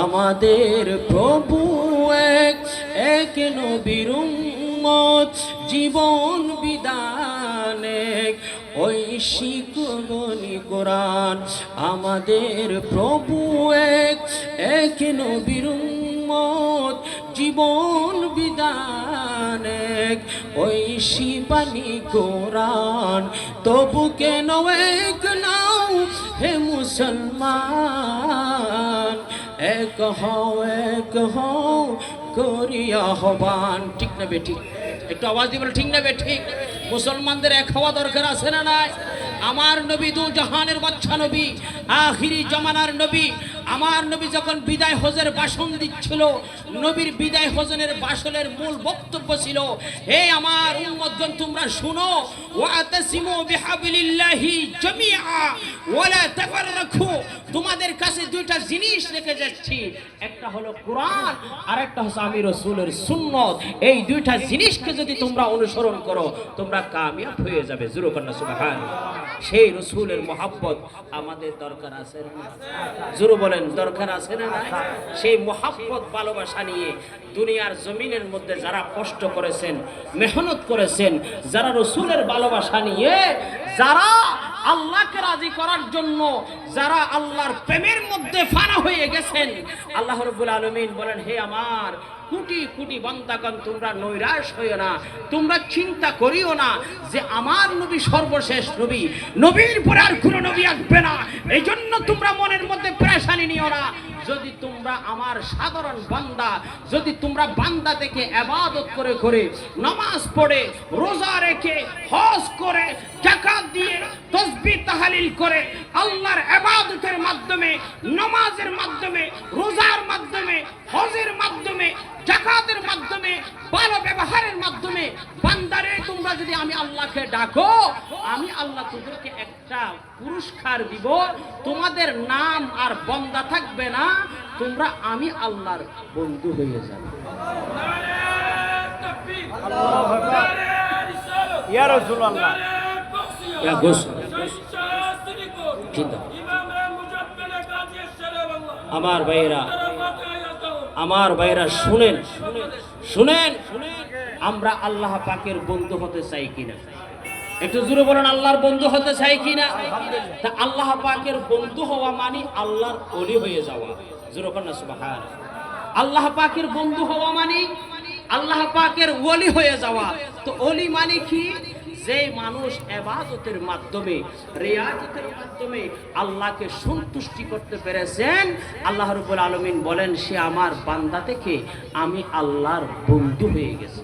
আমাদের প্রভু এক, এক নবীর উম্মত, জীবন বিধান এক, ঐশিকগণি কোরআন। আমাদের প্রভু এক, এক নবীর উম্মত, জীবন বিধান এক, ঐশী বাণী কোরআন। তবু কেন এক নাও হে মুসলমান, এক হও করিয়া আহ্বান। ঠিক না বেঠিক? একটু আওয়াজ দিয়ে বলে ঠিক না বেঠিক? মুসলমানদের এক হওয়া দরকার আছে না নাই? আমার নবী দু জাহানের বাদশা নবী, আখিরি জামানার নবী। আমার নবী যখন বিদায় হজের ভাষণ দিচ্ছিল, নবীর বিদায় হজনের ভাষণের মূল বক্তব্য ছিল, হে আমার উম্মতগণ তোমরা শুনো, ওয়াতাসিমু বিহাবলিল্লাহি জামিআ ওয়ালা তাফাররাকু। তোমাদের কাছে দুইটা জিনিস রেখে যাচ্ছি, একটা হলো কোরআন আর একটা হচ্ছে আমি রাসূলের সুন্নাত। এই দুইটা জিনিসকে যদি তোমরা অনুসরণ করো তোমরা কামিয়াব হয়ে যাবে। জোরে কন্না সুবহানাল্লাহ। সেই রাসূলের মহব্বত আমাদের দরকার আছে না? জোরে বলেন দরকার আছে না? সেই মহব্বত ভালোবাসা নিয়ে দুনিয়ার জমিনের মধ্যে যারা কষ্ট করেছেন, মেহনত করেছেন, যারা রাসূলের ভালোবাসা নিয়ে, যারা আল্লাহকে রাজি করার জন্য, যারা আল্লাহর প্রেমের মধ্যে ফানা হয়ে গেছেন, আল্লাহ রাব্বুল আলামিন বলেন, হে আমার কোটি কোটি বান্দাগণ তোমরা নৈরাশ হইও না, তোমরা চিন্তা করিও না যে আমার নবী সর্বশেষ নবী, নবীর পরে আর কোনো নবী আসবে না, এই জন্য তোমরা মনের মধ্যে পেরেশানি নিও না। যদি তোমরা আমার সাধারণ বান্দা, যদি তোমরা বান্দা থেকে ইবাদত করে করে, নামাজ পড়ে, রোজা রেখে, হজ করে, যাকাত দিয়ে, তাসবিহ তাহলিল করে, আল্লাহর ইবাদতের মাধ্যমে, নামাজের মাধ্যমে, রোজার মাধ্যমে, হজের মাধ্যমে, যাকাতের মাধ্যমে, ভালো ব্যবহারের মাধ্যমে বান্দারে তোমরা যদি আমি আল্লাহকে ডাকো, আমি আল্লাহ তোমাদেরকে একটা পুরস্কার দিব। তোমাদের নাম আর বান্দা থাকবে না, তোমরা আমি আল্লাহর বন্ধু হয়ে যাবে। আল্লাহু আকবার। ইয়া রাসূলুল্লাহ। ইয়া গোসল। আমার ভাইরা, আমার ভাইরা শুনেন, শুনেন, আমরা আল্লাহ পাকের বন্ধু হতে চাই কিনা? একটু জোরে বলেন, আল্লাহর বন্ধু হতে চাই কিনা? তা আল্লাহ পাকের বন্ধু হওয়া মানে আল্লাহর ওলি হয়ে যাওয়া। জোরে বলেন না সুবহানাল্লাহ। আল্লাহ পাকের বন্ধু হওয়া মানে আল্লাহ পাকের ওলি হয়ে যাওয়া। তো ওলি মানে কি? যে মানুষ ইবাদতের মাধ্যমে, রিয়াজতের মাধ্যমে আল্লাহকে সন্তুষ্টি করতে পেরেছেন, আল্লাহ রাব্বুল আলামিন বলেন সে আমার বান্দা থেকে আমি আল্লাহর বন্ধু হয়ে গেছি।